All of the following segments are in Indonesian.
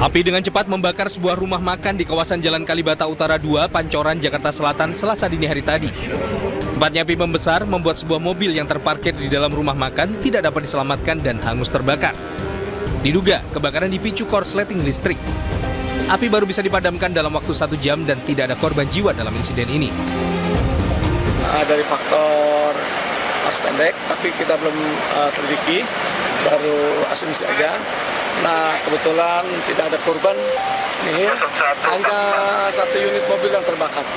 Api dengan cepat membakar sebuah rumah makan di kawasan Jalan Kalibata Utara 2, Pancoran, Jakarta Selatan, Selasa dini hari tadi. Tempatnya api membesar membuat sebuah mobil yang terparkir di dalam rumah makan tidak dapat diselamatkan dan hangus terbakar. Diduga kebakaran dipicu korsleting listrik. Api baru bisa dipadamkan dalam waktu 1 jam dan tidak ada korban jiwa dalam insiden ini. Dari faktor arus pendek, tapi kita belum teliti, baru asumsi aja. Nah, kebetulan tidak ada korban, hanya 1 unit mobil yang terbakar.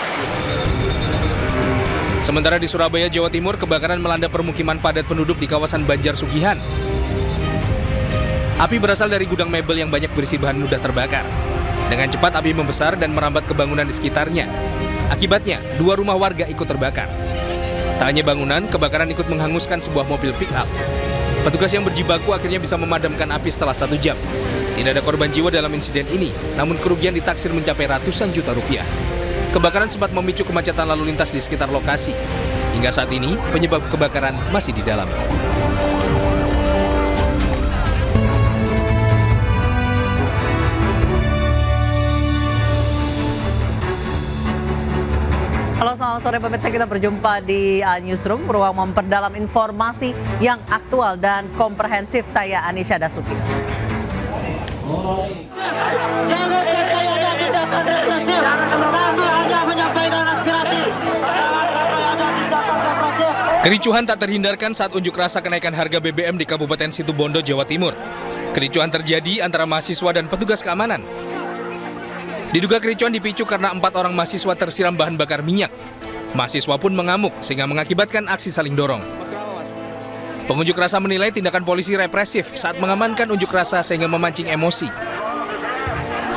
Sementara di Surabaya, Jawa Timur, kebakaran melanda permukiman padat penduduk di kawasan Banjar Sugihan. Api berasal dari gudang mebel yang banyak berisi bahan mudah terbakar. Dengan cepat api membesar dan merambat ke bangunan di sekitarnya. Akibatnya, 2 rumah warga ikut terbakar. Tak hanya bangunan, kebakaran ikut menghanguskan sebuah mobil pick-up. Petugas yang berjibaku akhirnya bisa memadamkan api setelah 1 jam. Tidak ada korban jiwa dalam insiden ini, namun kerugian ditaksir mencapai ratusan juta rupiah. Kebakaran sempat memicu kemacetan lalu lintas di sekitar lokasi. Hingga saat ini, penyebab kebakaran masih didalam. Halo, selamat sore pemirsa, kita berjumpa di Newsroom, ruang memperdalam informasi yang aktual dan komprehensif. Saya Anisha Dasuki. Kericuhan tak terhindarkan saat unjuk rasa kenaikan harga BBM di Kabupaten Situbondo, Jawa Timur. Kericuhan terjadi antara mahasiswa dan petugas keamanan. Diduga kericuhan dipicu karena 4 orang mahasiswa tersiram bahan bakar minyak. Mahasiswa pun mengamuk sehingga mengakibatkan aksi saling dorong. Pengunjuk rasa menilai tindakan polisi represif saat mengamankan unjuk rasa sehingga memancing emosi.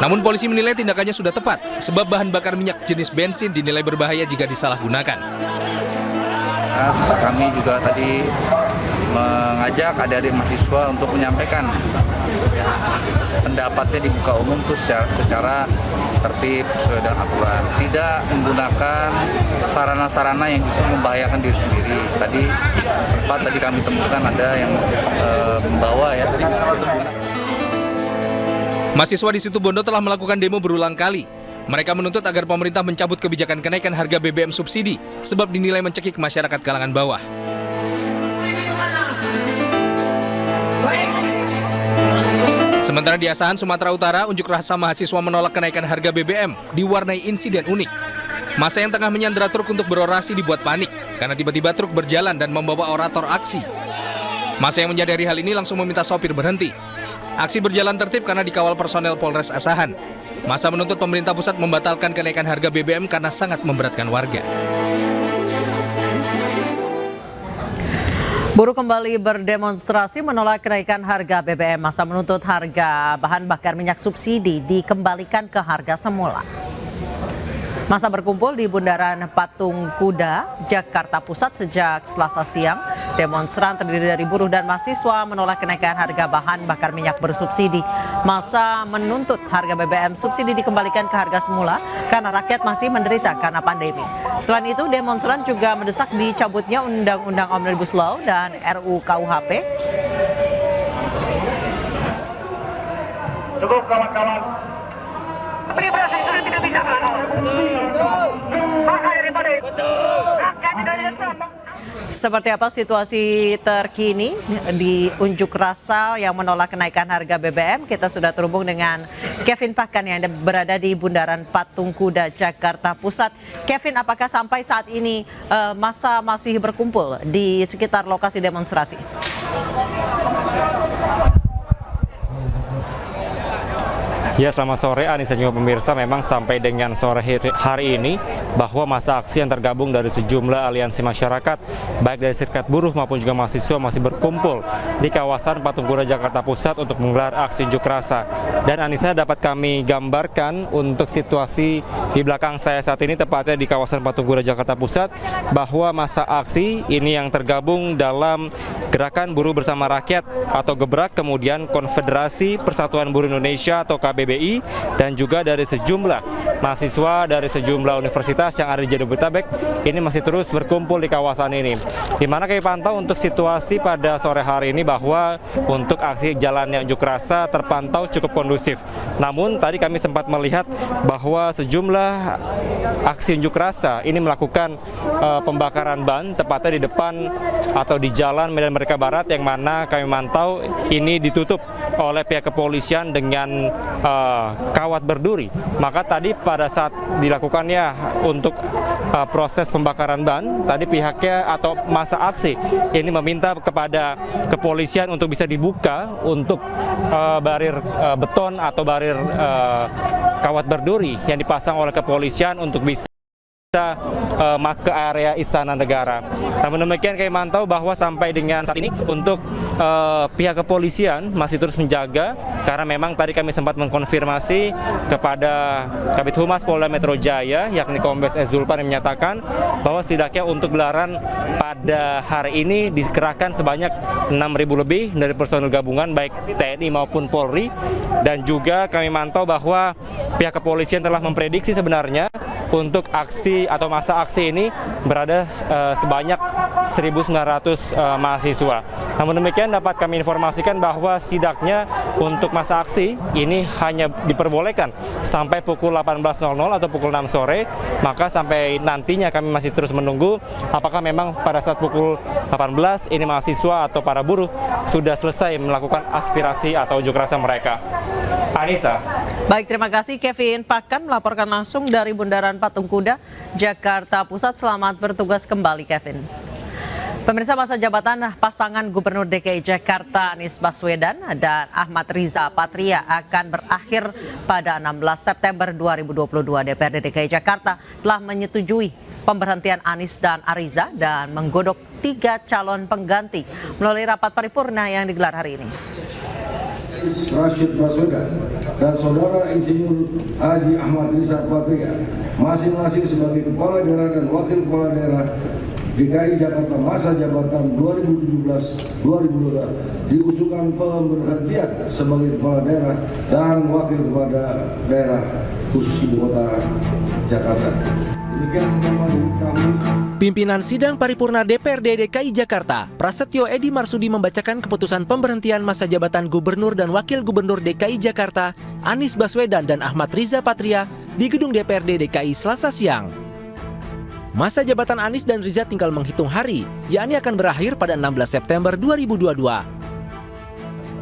Namun polisi menilai tindakannya sudah tepat sebab bahan bakar minyak jenis bensin dinilai berbahaya jika disalahgunakan. Kami juga tadi mengajak adik-adik mahasiswa untuk menyampaikan pendapatnya di muka umum itu secara tertib, sesuai dengan aturan. Tidak menggunakan sarana-sarana yang bisa membahayakan diri sendiri. Tadi kami temukan ada yang membawa ya. Mahasiswa di Situbondo telah melakukan demo berulang kali. Mereka menuntut agar pemerintah mencabut kebijakan kenaikan harga BBM subsidi sebab dinilai mencekik masyarakat kalangan bawah. Sementara di Asahan, Sumatera Utara, unjuk rasa mahasiswa menolak kenaikan harga BBM diwarnai insiden unik. Masa yang tengah menyandera truk untuk berorasi dibuat panik karena tiba-tiba truk berjalan dan membawa orator aksi. Masa yang menyadari hal ini langsung meminta sopir berhenti. Aksi berjalan tertib karena dikawal personel Polres Asahan. Masa menuntut pemerintah pusat membatalkan kenaikan harga BBM karena sangat memberatkan warga. Buruh kembali berdemonstrasi menolak kenaikan harga BBM. Masa menuntut harga bahan bakar minyak subsidi dikembalikan ke harga semula. Masa berkumpul di Bundaran Patung Kuda, Jakarta Pusat sejak Selasa siang. Demonstran terdiri dari buruh dan mahasiswa menolak kenaikan harga bahan bakar minyak bersubsidi. Masa menuntut harga BBM subsidi dikembalikan ke harga semula karena rakyat masih menderita karena pandemi. Selain itu, demonstran juga mendesak dicabutnya Undang-Undang Omnibus Law dan RUU KUHP. Cukup kawan-kawan. Privasi sudah tidak bisa. Maka daripada rakyat tidak. Seperti apa situasi terkini di unjuk rasa yang menolak kenaikan harga BBM? Kita sudah terhubung dengan Kevin Pakan yang berada di Bundaran Patung Kuda, Jakarta Pusat. Kevin, apakah sampai saat ini massa masih berkumpul di sekitar lokasi demonstrasi? Ya, selamat sore Anissa juga pemirsa. Memang sampai dengan sore hari ini bahwa massa aksi yang tergabung dari sejumlah aliansi masyarakat baik dari serikat buruh maupun juga mahasiswa masih berkumpul di kawasan Patung Kuda Jakarta Pusat untuk menggelar aksi unjuk rasa. Dan Anissa, dapat kami gambarkan untuk situasi di belakang saya saat ini, tepatnya di kawasan Patung Kuda Jakarta Pusat, bahwa massa aksi ini yang tergabung dalam Gerakan Buruh Bersama Rakyat atau Gebrak, kemudian Konfederasi Persatuan Buruh Indonesia atau KBBI, dan juga dari sejumlah mahasiswa dari sejumlah universitas yang ada di Jabodetabek ini masih terus berkumpul di kawasan ini. Di mana kami pantau untuk situasi pada sore hari ini bahwa untuk aksi jalannya unjuk rasa terpantau cukup kondusif. Namun tadi kami sempat melihat bahwa sejumlah aksi unjuk rasa ini melakukan pembakaran ban tepatnya di depan atau di jalan Medan Merdeka Barat, yang mana kami mantau ini ditutup oleh pihak kepolisian dengan kawat berduri. Maka tadi pada saat dilakukannya untuk proses pembakaran ban, tadi pihaknya atau masa aksi ini meminta kepada kepolisian untuk bisa dibuka untuk barir beton atau barir kawat berduri yang dipasang oleh kepolisian untuk bisa ke area Istana Negara. Namun demikian kami mantau bahwa sampai dengan saat ini untuk pihak kepolisian masih terus menjaga, karena memang tadi kami sempat mengkonfirmasi kepada Kabid Humas Polda Metro Jaya yakni Kombes S. Zulpan yang menyatakan bahwa setidaknya untuk gelaran pada hari ini dikerahkan sebanyak 6.000 lebih dari personil gabungan baik TNI maupun Polri, dan juga kami mantau bahwa pihak kepolisian telah memprediksi sebenarnya untuk aksi atau masa aksi ini berada sebanyak 1.900 mahasiswa. Namun demikian dapat kami informasikan bahwa setidaknya untuk masa aksi ini hanya diperbolehkan sampai pukul 18.00 atau pukul 6 sore. Maka sampai nantinya kami masih terus menunggu apakah memang pada saat pukul 18 ini mahasiswa atau para buruh sudah selesai melakukan aspirasi atau unjuk rasa mereka. Anissa. Baik, terima kasih Kevin Pakan melaporkan langsung dari Bundaran Patung Kuda, Jakarta Pusat. Selamat bertugas kembali, Kevin. Pemirsa, masa jabatan pasangan Gubernur DKI Jakarta Anies Baswedan dan Ahmad Riza Patria akan berakhir pada 16 September 2022. DPRD DKI Jakarta telah menyetujui pemberhentian Anies dan Ariza dan menggodok 3 calon pengganti melalui rapat paripurna yang digelar hari ini. Rashid Baswedan dan Saudara Insinyur Haji Ahmad Riza Patria masing-masing sebagai Kepala Daerah dan Wakil Kepala Daerah DKI Jakarta masa jabatan 2017-2022 diusulkan pemberhentian sebagai Kepala Daerah dan Wakil Kepala Daerah khusus Ibu Kota Jakarta. Pimpinan Sidang Paripurna DPRD DKI Jakarta, Prasetyo Edi Marsudi membacakan keputusan pemberhentian masa jabatan Gubernur dan Wakil Gubernur DKI Jakarta, Anies Baswedan dan Ahmad Riza Patria di Gedung DPRD DKI Selasa siang. Masa jabatan Anies dan Riza tinggal menghitung hari, yakni akan berakhir pada 16 September 2022.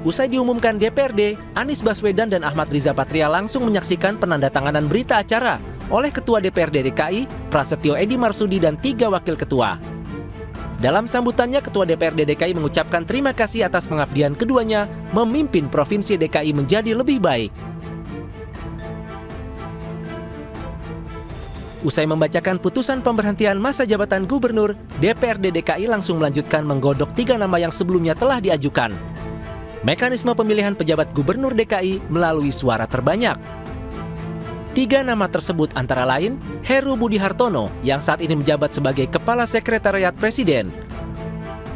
Usai diumumkan DPRD, Anies Baswedan dan Ahmad Riza Patria langsung menyaksikan penandatanganan berita acara oleh Ketua DPRD DKI, Prasetyo Edi Marsudi dan 3 wakil ketua. Dalam sambutannya, Ketua DPRD DKI mengucapkan terima kasih atas pengabdian keduanya memimpin Provinsi DKI menjadi lebih baik. Usai membacakan putusan pemberhentian masa jabatan Gubernur, DPRD DKI langsung melanjutkan menggodok 3 nama yang sebelumnya telah diajukan. Mekanisme pemilihan pejabat Gubernur DKI melalui suara terbanyak. 3 nama tersebut antara lain Heru Budi Hartono yang saat ini menjabat sebagai Kepala Sekretariat Presiden.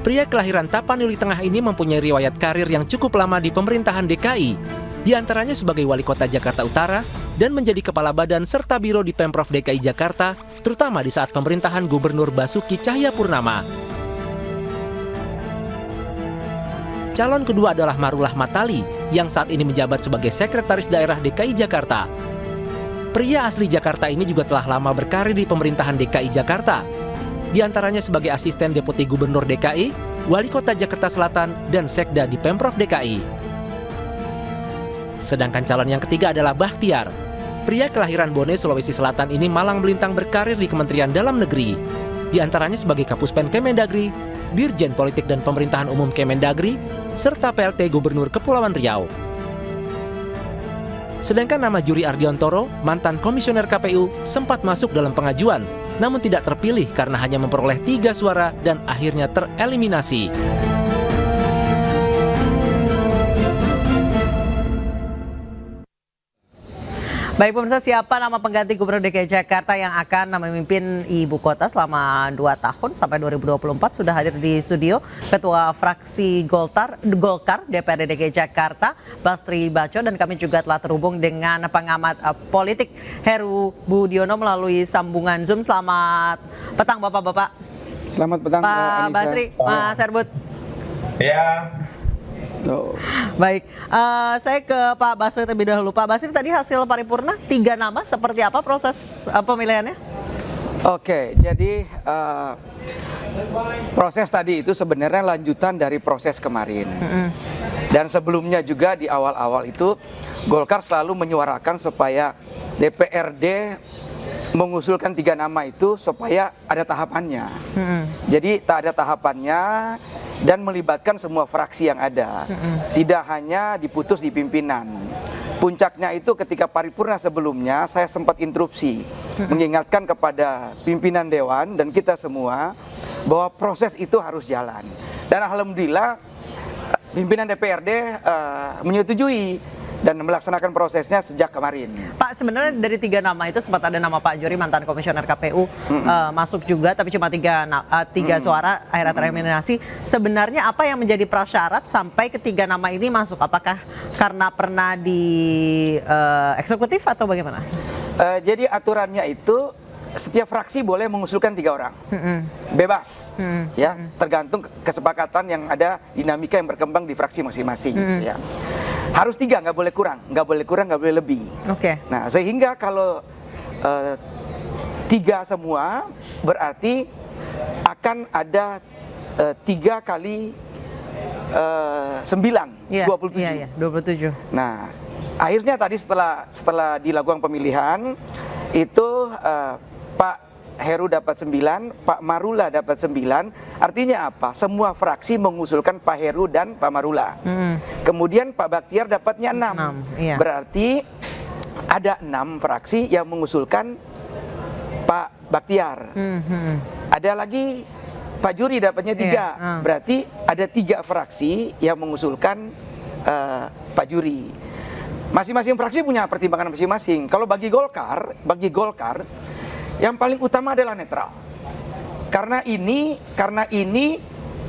Pria kelahiran Tapanuli Tengah ini mempunyai riwayat karir yang cukup lama di pemerintahan DKI, di antaranya sebagai Wali Kota Jakarta Utara dan menjadi Kepala Badan serta Biro di Pemprov DKI Jakarta, terutama di saat pemerintahan Gubernur Basuki Cahayapurnama. Calon kedua adalah Marullah Matali yang saat ini menjabat sebagai Sekretaris Daerah DKI Jakarta. Pria asli Jakarta ini juga telah lama berkarir di pemerintahan DKI Jakarta, di antaranya sebagai Asisten Deputi Gubernur DKI, Wali Kota Jakarta Selatan, dan Sekda di Pemprov DKI. Sedangkan calon yang ketiga adalah Bakhtiar. Pria kelahiran Bone, Sulawesi Selatan ini malang melintang berkarir di Kementerian Dalam Negeri, di antaranya sebagai Kapuspen Kemendagri, Dirjen Politik dan Pemerintahan Umum Kemendagri, serta PLT Gubernur Kepulauan Riau. Sedangkan nama Juri Ardiontoro, mantan komisioner KPU, sempat masuk dalam pengajuan, namun tidak terpilih karena hanya memperoleh 3 suara dan akhirnya tereliminasi. Baik pemirsa, siapa nama pengganti Gubernur DKI Jakarta yang akan memimpin ibu kota selama 2 tahun sampai 2024 sudah hadir di studio Ketua Fraksi Golkar DPRD DKI Jakarta Basri Baco, dan kami juga telah terhubung dengan pengamat politik Heru Budiono melalui sambungan Zoom. Selamat petang Bapak-bapak. Selamat petang Pak Basri, Mas Herbut. Ya. Baik, saya ke Pak Basri terlebih dahulu. Pak Basri, tadi hasil paripurna 3 nama, seperti apa proses pemilihannya? Oke, jadi proses tadi itu sebenarnya lanjutan dari proses kemarin. Dan sebelumnya juga di awal-awal itu Golkar selalu menyuarakan supaya DPRD mengusulkan 3 nama itu supaya ada tahapannya. Jadi tak ada tahapannya dan melibatkan semua fraksi yang ada. Tidak hanya diputus di pimpinan. Puncaknya itu ketika paripurna sebelumnya saya sempat interupsi mengingatkan kepada pimpinan dewan dan kita semua bahwa proses itu harus jalan. Dan alhamdulillah pimpinan DPRD menyetujui dan melaksanakan prosesnya sejak kemarin. Pak, sebenarnya dari 3 nama itu sempat ada nama Pak Juri, mantan komisioner KPU, masuk juga, tapi cuma 3 suara akhirnya tereliminasi. Sebenarnya apa yang menjadi prasyarat sampai ketiga nama ini masuk? Apakah karena pernah di eksekutif atau bagaimana? Jadi aturannya itu setiap fraksi boleh mengusulkan 3 orang, bebas, ya, tergantung kesepakatan yang ada, dinamika yang berkembang di fraksi masing-masing. Ya. Harus 3, nggak boleh kurang, nggak boleh lebih. Oke. Nah, sehingga kalau 3 semua berarti akan ada 3 kali 9, 27. Iya, 27. Nah, akhirnya tadi setelah dilakukan pemilihan itu Pak Heru dapat 9, Pak Marula dapat 9. Artinya apa? Semua fraksi mengusulkan Pak Heru dan Pak Marula. Kemudian Pak Baktiar dapatnya 6. Iya. Berarti ada 6 fraksi yang mengusulkan Pak Baktiar. Ada lagi Pak Juri dapatnya 3. Berarti ada 3 fraksi yang mengusulkan Pak Juri. Masing-masing fraksi punya pertimbangan masing-masing. Kalau bagi Golkar yang paling utama adalah netral. Karena ini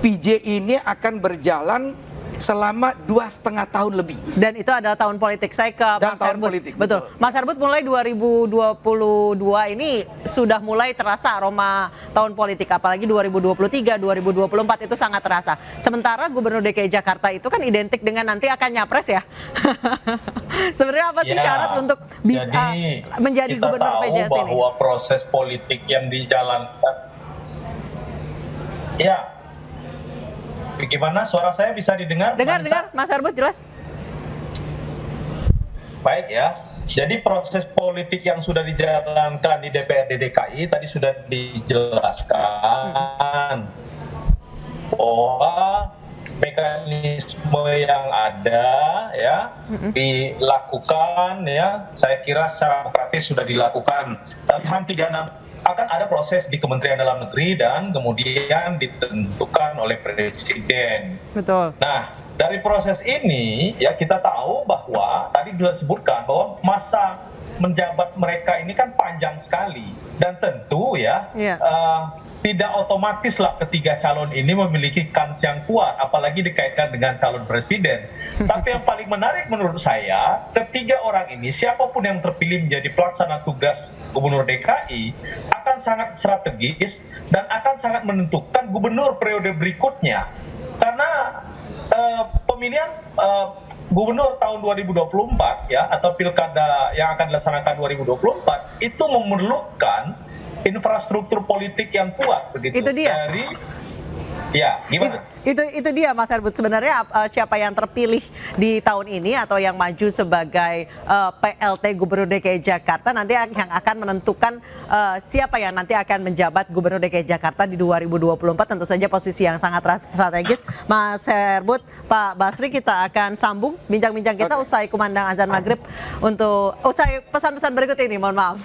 PJ ini akan berjalan selama 2,5 tahun lebih. Dan itu adalah tahun politik. Saya ke Dan Mas tahun Herbut. politik, Betul. betul. Mas Herbut, mulai 2022 ini sudah mulai terasa aroma tahun politik, apalagi 2023, 2024 itu sangat terasa. Sementara Gubernur DKI Jakarta itu kan identik dengan nanti akan nyapres ya. Sebenarnya apa sih syarat untuk bisa menjadi gubernur PJS ini? Kita tahu bahwa proses politik yang dijalankan, bagaimana suara saya bisa didengar? Dengar, Mas Herbut, jelas. Baik ya, jadi proses politik yang sudah dijalankan di DPRD DKI tadi sudah dijelaskan bahwa mekanisme yang ada ya dilakukan ya, saya kira secara demokratis sudah dilakukan. Dalam 3 akan ada proses di Kementerian Dalam Negeri dan kemudian ditentukan oleh Presiden. Betul. Nah, dari proses ini ya kita tahu bahwa tadi sudah disebutkan bahwa masa menjabat mereka ini kan panjang sekali dan tentu tidak otomatis lah ketiga calon ini memiliki kans yang kuat, apalagi dikaitkan dengan calon presiden. Tapi yang paling menarik menurut saya, ketiga orang ini siapapun yang terpilih menjadi pelaksana tugas Gubernur DKI akan sangat strategis dan akan sangat menentukan gubernur periode berikutnya. Karena pemilihan gubernur tahun 2024 ya, atau pilkada yang akan dilaksanakan 2024 itu memerlukan infrastruktur politik yang kuat begitu. Itu dia. Gimana? Itu dia Mas Herbut, sebenarnya siapa yang terpilih di tahun ini atau yang maju sebagai PLT Gubernur DKI Jakarta nanti yang akan menentukan siapa yang nanti akan menjabat Gubernur DKI Jakarta di 2024. Tentu saja posisi yang sangat strategis. Mas Herbut, Pak Basri, kita akan sambung bincang-bincang kita usai kumandang azan maghrib untuk usai pesan-pesan berikut ini, mohon maaf.